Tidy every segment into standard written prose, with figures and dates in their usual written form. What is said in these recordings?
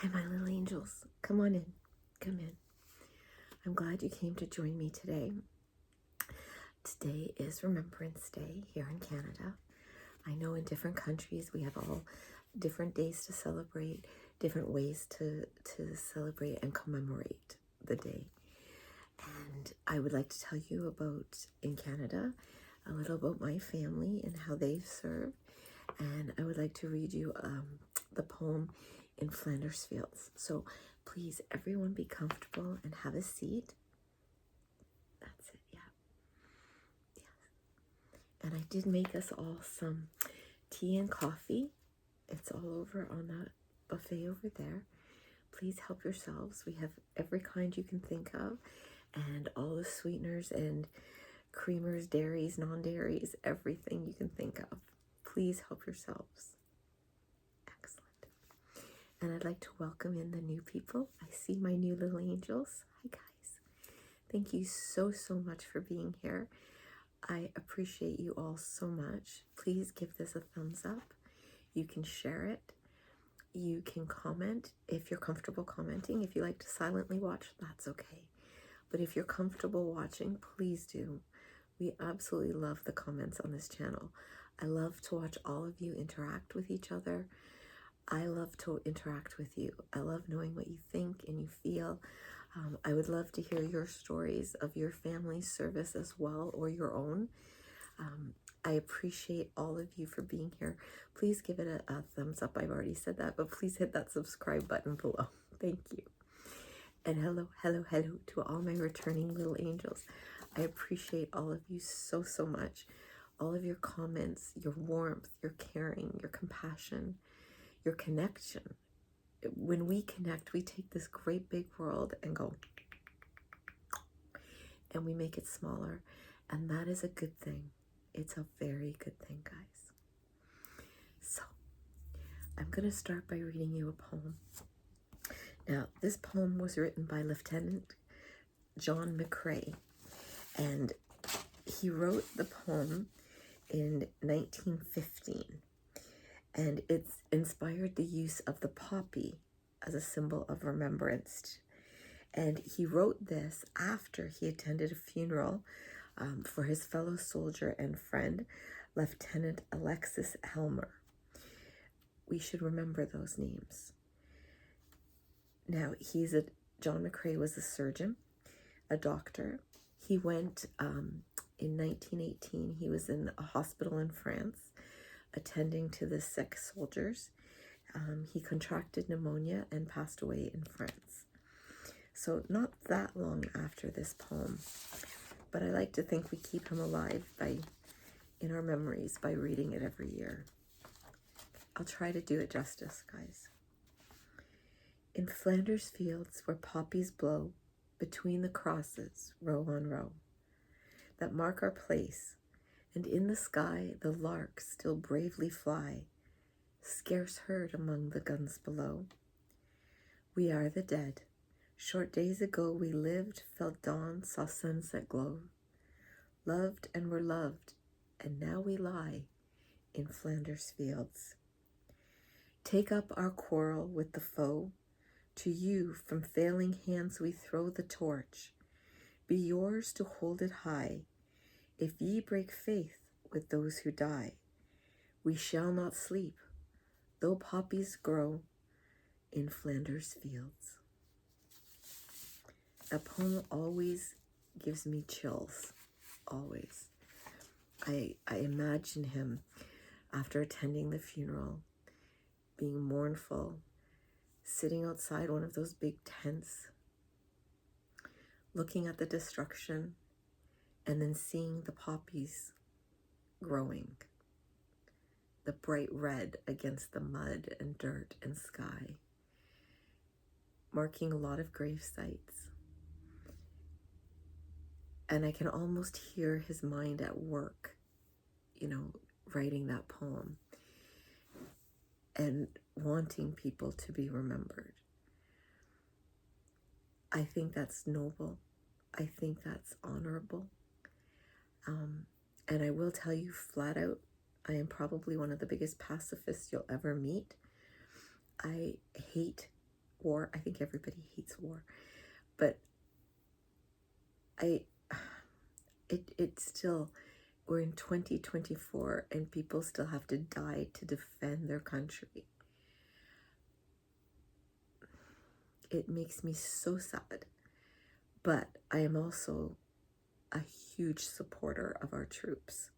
Hi, my little angels. Come on in. Come in. I'm glad you came to join me today. Today is Remembrance Day here in Canada. I know in different countries we have all different days to celebrate, different ways to celebrate and commemorate the day. And I would like to tell you about, in Canada, a little about my family and how they've served. And I would like to read you the poem in Flanders Fields. So please, everyone, be comfortable and have a seat. That's it, yeah. Yes. And I did make us all some tea and coffee. It's all over on that buffet over there. Please help yourselves. We have every kind you can think of, and all the sweeteners and creamers, dairies, non-dairies, everything you can think of. Please help yourselves. Excellent. And I'd like to welcome in the new people. I see my new little angels. Hi, guys. Thank you so much for being here. I appreciate you all so much. Please give this a thumbs up. You can share it. You can comment if you're comfortable commenting. If you like to silently watch, that's okay. But if you're comfortable watching, please do. We absolutely love the comments on this channel. I love to watch all of you interact with each other. I love to interact with you. I love knowing what you think and you feel. I would love to hear your stories of your family's service as well, or your own. I appreciate all of you for being here. Please give it a thumbs up. I've already said that, but please hit that subscribe button below. Thank you. And hello to all my returning little angels. I appreciate all of you so much. All of your comments, your warmth, your caring, your compassion, your connection. When we connect, we take this great big world and go, and we make it smaller. And that is a good thing. It's a very good thing, guys. So, I'm going to start by reading you a poem. Now, this poem was written by Lieutenant John McCrae, and he wrote the poem in 1915, and it's inspired the use of the poppy as a symbol of remembrance. And he wrote this after he attended a funeral for his fellow soldier and friend, Lieutenant Alexis Helmer. We should remember those names. Now, John McCrae was a surgeon, a doctor. He went in 1918, he was in a hospital in France, attending to the sick soldiers. He contracted pneumonia and passed away in France. So not that long after this poem, but I like to think we keep him alive in our memories by reading it every year. I'll try to do it justice, guys. In Flanders Fields where poppies blow, between the crosses, row on row, that mark our place, and in the sky the larks still bravely fly, scarce heard among the guns below. We are the dead. Short days ago we lived, felt dawn, saw sunset glow, loved and were loved, and now we lie in Flanders Fields. Take up our quarrel with the foe. To you from failing hands we throw the torch. Be yours to hold it high. If ye break faith with those who die, we shall not sleep, though poppies grow in Flanders Fields. A poem always gives me chills, always. I imagine him, after attending the funeral, being mournful, sitting outside one of those big tents, looking at the destruction, and then seeing the poppies growing, the bright red against the mud and dirt and sky, marking a lot of grave sites. And I can almost hear his mind at work, writing that poem and wanting people to be remembered. I think that's noble. I think that's honorable. And I will tell you flat out, I am probably one of the biggest pacifists you'll ever meet. I hate war. I think everybody hates war, but it's still, we're in 2024 and people still have to die to defend their country. It makes me so sad, but I am also a huge supporter of our troops.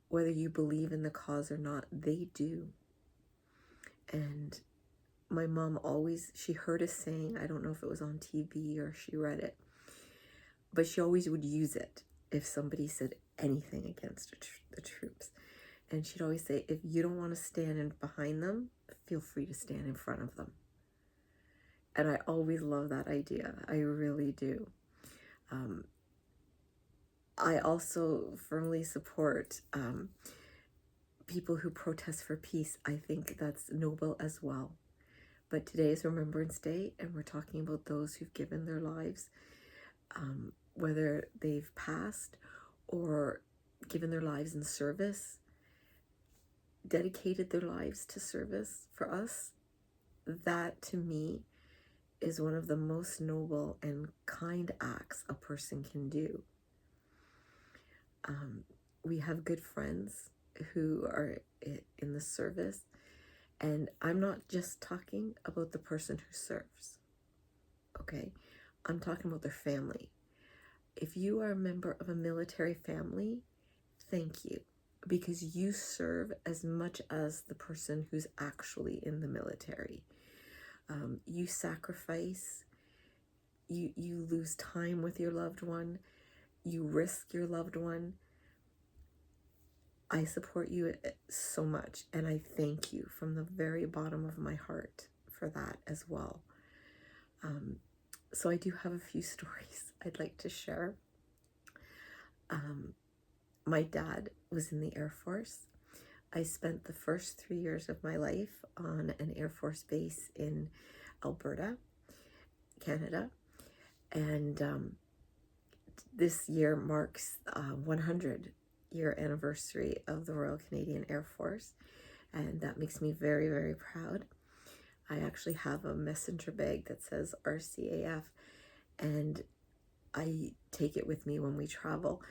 Whether you believe in the cause or not, they do. And my mom always, she heard a saying, I don't know if it was on TV or she read it, but she always would use it if somebody said anything against the troops. And she'd always say, if you don't want to stand in behind them, feel free to stand in front of them. And I always love that idea. I really do. I also firmly support people who protest for peace. I think that's noble as well. But today is Remembrance Day, and we're talking about those who've given their lives, whether they've passed or given their lives in service, dedicated their lives to service for us. That, to me, is one of the most noble and kind acts a person can do. We have good friends who are in the service, and I'm not just talking about the person who serves, okay? I'm talking about their family. If you are a member of a military family, thank you, because you serve as much as the person who's actually in the military. You sacrifice, you lose time with your loved one, you risk your loved one. I support you so much, and I thank you from the very bottom of my heart for that as well. So I do have a few stories I'd like to share. My dad was in the Air Force. I spent the first 3 years of my life on an Air Force base in Alberta, Canada, and this year marks 100-year anniversary of the Royal Canadian Air Force, and that makes me very, very proud. I actually have a messenger bag that says RCAF, and I take it with me when we travel.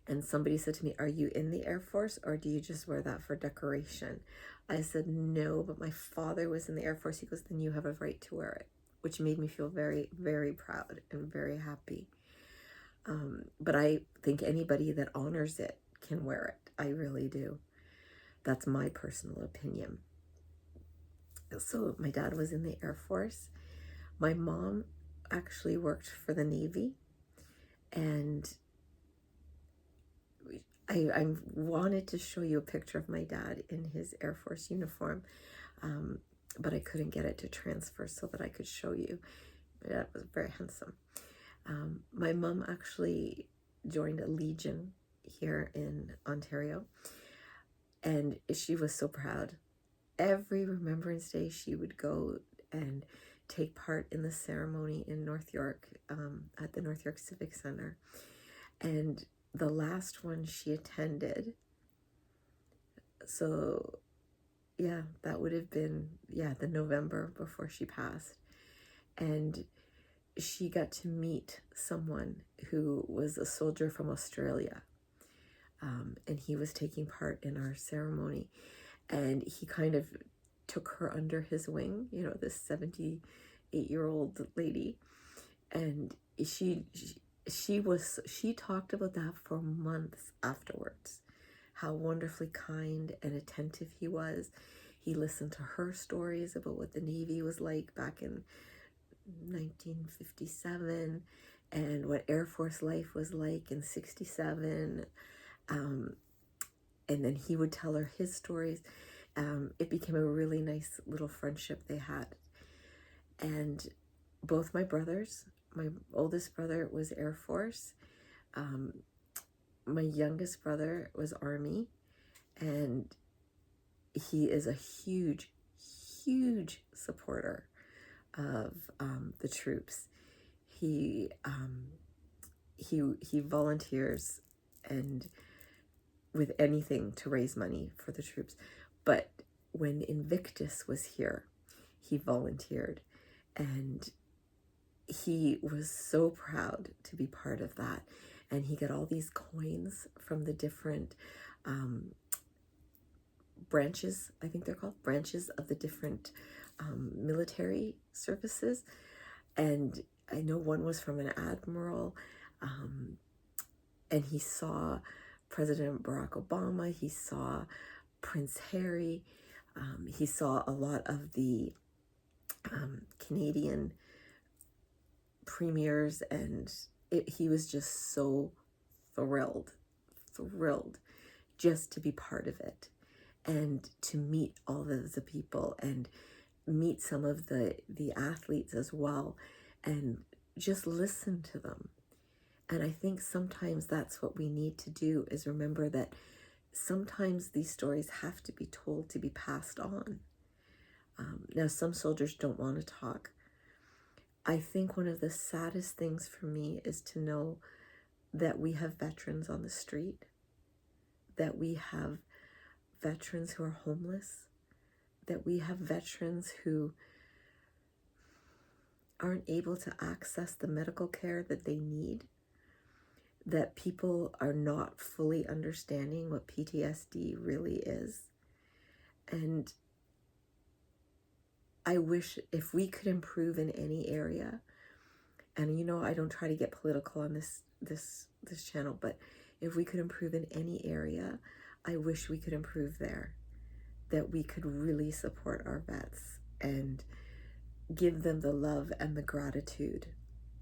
And somebody said to me, are you in the Air Force or do you just wear that for decoration? I said, no, but my father was in the Air Force. He goes, then you have a right to wear it, which made me feel very, very proud and very happy. But I think anybody that honors it can wear it. I really do. That's my personal opinion. So my dad was in the Air Force. My mom actually worked for the Navy, and I wanted to show you a picture of my dad in his Air Force uniform, but I couldn't get it to transfer so that I could show you. My dad was very handsome. My mom actually joined a Legion here in Ontario, and she was so proud. Every Remembrance Day, she would go and take part in the ceremony in North York, at the North York Civic Center. And the last one she attended, so yeah, that would have been, the November before she passed. And she got to meet someone who was a soldier from Australia. And he was taking part in our ceremony. And he kind of took her under his wing, you know, this 78-year-old lady. And she talked about that for months afterwards, how wonderfully kind and attentive he was. He listened to her stories about what the Navy was like back in 1957 and what Air Force life was like in 67. And then he would tell her his stories. It became a really nice little friendship they had. And both my brothers, my oldest brother was Air Force. My youngest brother was Army. And he is a huge, huge supporter of the troops. He volunteers and with anything to raise money for the troops. But when Invictus was here, he volunteered. And he was so proud to be part of that. And he got all these coins from the different branches, I think they're called, branches of the different military services. And I know one was from an admiral, and he saw President Barack Obama, he saw Prince Harry, he saw a lot of the Canadian premiers, and he was just so thrilled just to be part of it, and to meet all of the people, and meet some of the athletes as well, and just listen to them. And I think sometimes that's what we need to do, is remember that sometimes these stories have to be told to be passed on. Now, some soldiers don't want to talk. I think one of the saddest things for me is to know that we have veterans on the street, that we have veterans who are homeless, that we have veterans who aren't able to access the medical care that they need, that people are not fully understanding what PTSD really is. And I wish if we could improve in any area, and you know, I don't try to get political on this channel, but if we could improve in any area, I wish we could improve there, that we could really support our vets and give them the love and the gratitude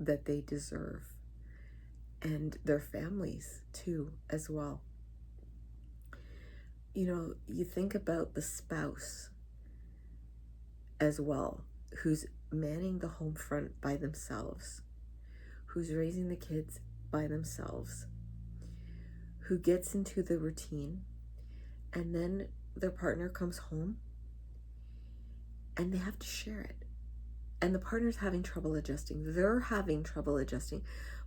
that they deserve, and their families too as well. You know, you think about the spouse as well, who's manning the home front by themselves, who's raising the kids by themselves, who gets into the routine, and then their partner comes home and they have to share it. And the partner's having trouble adjusting. They're having trouble adjusting,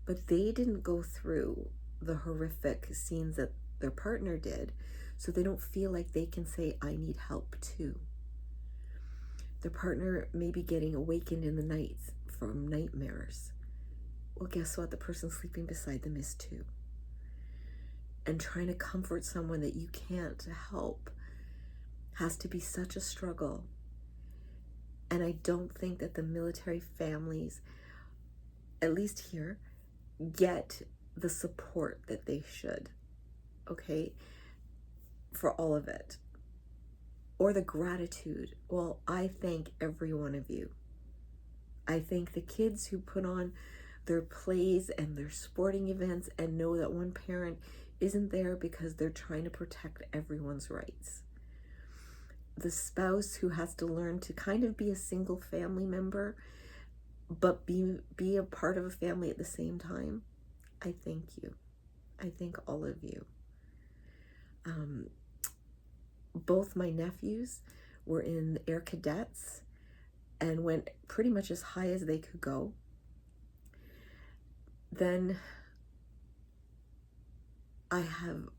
but they didn't go through the horrific scenes that their partner did, so they don't feel like they can say, I need help too. The partner may be getting awakened in the nights from nightmares. Well, guess what? The person sleeping beside them is too. And trying to comfort someone that you can't help has to be such a struggle. And I don't think that the military families, at least here, get the support that they should, okay, for all of it. Or the gratitude. Well, I thank every one of you. I thank the kids who put on their plays and their sporting events and know that one parent isn't there because they're trying to protect everyone's rights. The spouse who has to learn to kind of be a single family member, but be a part of a family at the same time. I thank you. I thank all of you. Both my nephews were in Air Cadets and went pretty much as high as they could go. Then I have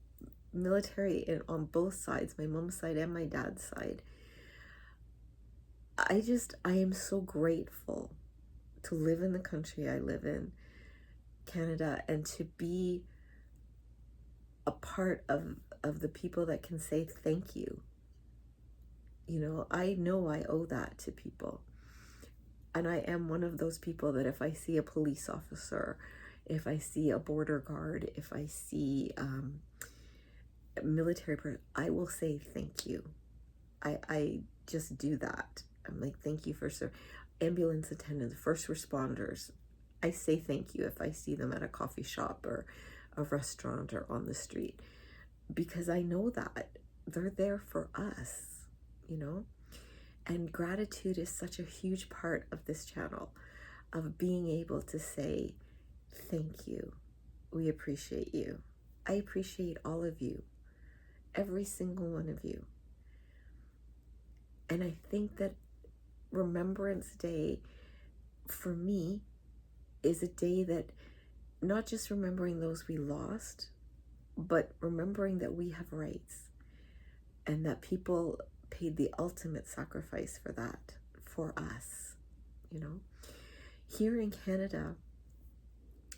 military on both sides, my mom's side and my dad's side. I am so grateful to live in the country I live in, Canada, and to be a part of the people that can say thank you. You know I owe that to people. And I am one of those people that if I see a police officer, if I see a border guard, if I see a military person, I will say thank you. I just do that. I'm like, thank you for ambulance attendants, first responders. I say thank you if I see them at a coffee shop or a restaurant or on the street, because I know that they're there for us, you know? And gratitude is such a huge part of this channel, of being able to say, thank you. We appreciate you. I appreciate all of you, every single one of you. And I think that Remembrance Day, for me, is a day that not just remembering those we lost, but remembering that we have rights and that people paid the ultimate sacrifice for that, for us, you know. Here in Canada,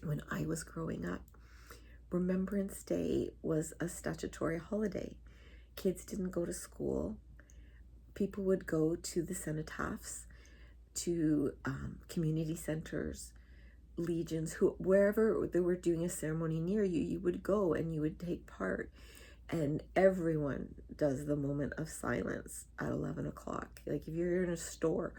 when I was growing up, Remembrance Day was a statutory holiday. Kids didn't go to school. People would go to the cenotaphs, to community centers, legions, wherever they were doing a ceremony near you, you would go and you would take part. And everyone does the moment of silence at 11 o'clock. Like if you're in a store,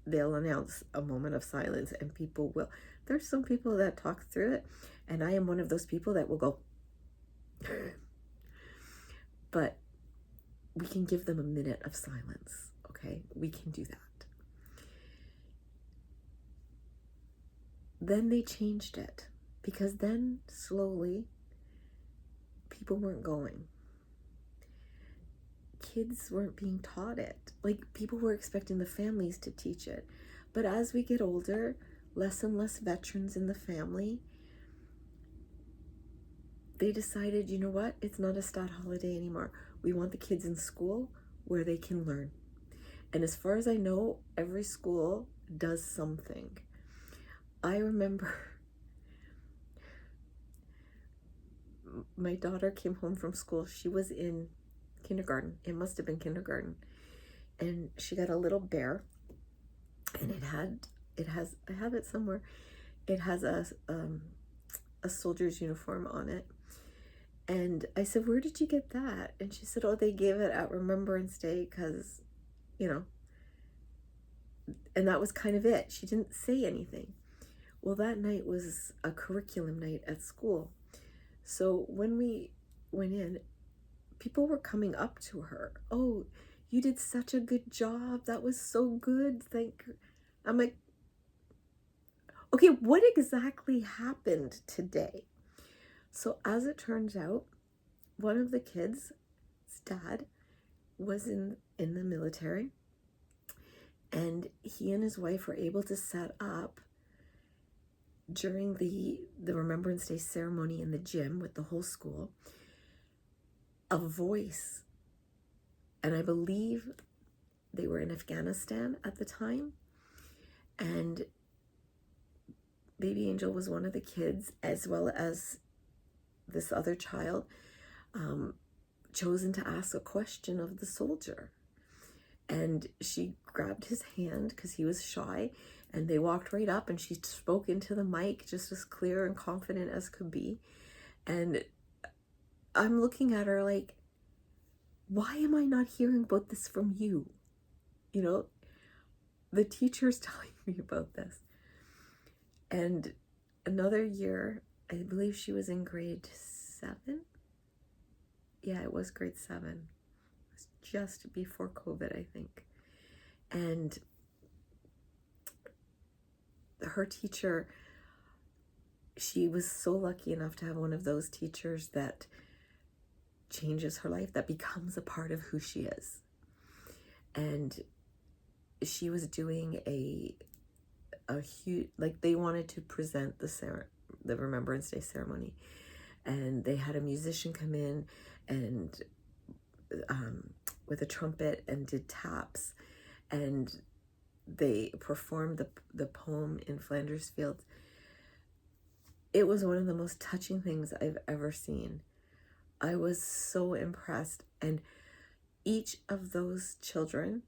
they'll announce a moment of silence and people will. There's some people that talk through it, and I am one of those people that will go. But we can give them a minute of silence, okay? We can do that. Then they changed it, because then slowly people weren't going. Kids weren't being taught it. Like, people were expecting the families to teach it. But as we get older, less and less veterans in the family, they decided, you know what? It's not a stat holiday anymore. We want the kids in school where they can learn. And as far as I know, every school does something. I remember my daughter came home from school. She was in kindergarten. It must have been kindergarten. And she got a little bear, and I have it somewhere. It has a soldier's uniform on it. And I said, where did you get that? And she said, oh, they gave it at Remembrance Day because, you know, and that was kind of it. She didn't say anything. Well, that night was a curriculum night at school. So when we went in, people were coming up to her. Oh, you did such a good job. That was so good. Thank you. I'm like, okay, what exactly happened today? So as it turns out, one of the kids' dad was in the military, and he and his wife were able to set up during the Remembrance Day ceremony in the gym with the whole school a voice. And I believe they were in Afghanistan at the time, and baby Angel was one of the kids, as well as this other child, chosen to ask a question of the soldier. And she grabbed his hand because he was shy, and they walked right up, and she spoke into the mic just as clear and confident as could be. And I'm looking at her like, why am I not hearing about this from you? You know, the teacher's telling me about this. And another year, I believe she was in grade 7. Yeah, it was grade 7. It was just before COVID, I think. And her teacher, she was so lucky enough to have one of those teachers that changes her life, that becomes a part of who she is. And she was doing a huge, like, they wanted to present the Remembrance Day ceremony, and they had a musician come in and with a trumpet and did taps, and they performed the poem in Flanders Fields. It was one of the most touching things I've ever seen. I was so impressed, and each of those children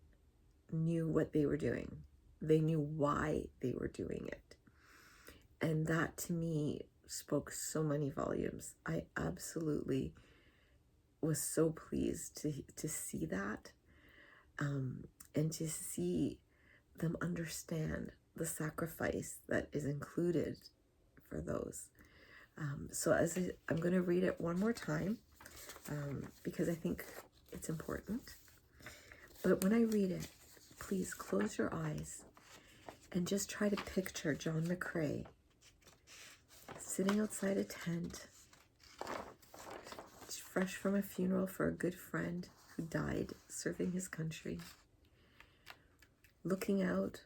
knew what they were doing. They knew why they were doing it. And that to me spoke so many volumes. I absolutely was so pleased to see that, and to see them understand the sacrifice that is included for those. So I'm going to read it one more time, because I think it's important. But when I read it, please close your eyes and just try to picture John McCrae sitting outside a tent, fresh from a funeral for a good friend who died serving his country, looking out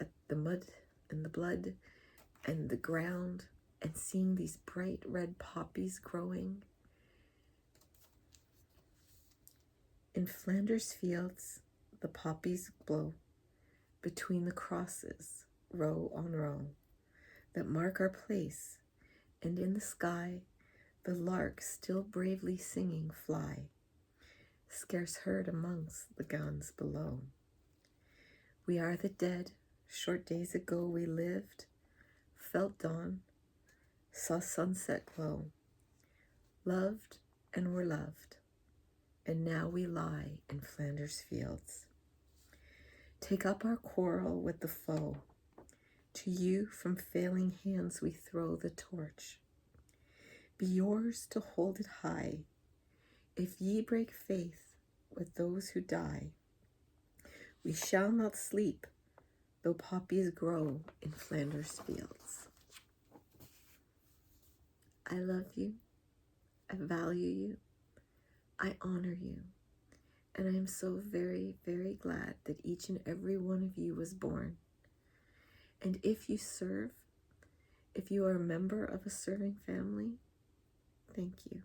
at the mud and the blood and the ground, and seeing these bright red poppies growing. In Flanders Fields, the poppies blow, between the crosses, row on row, that mark our place, and in the sky the larks still bravely singing fly, scarce heard amongst the guns below. We are the dead, short days ago we lived, felt dawn, saw sunset glow, loved and were loved, and now we lie in Flanders Fields. Take up our quarrel with the foe, to you from failing hands we throw the torch. Be yours to hold it high, if ye break faith with those who die. We shall not sleep, though poppies grow in Flanders Fields. I love you, I value you, I honor you, and I am so very, very glad that each and every one of you was born. And if you serve, if you are a member of a serving family, thank you.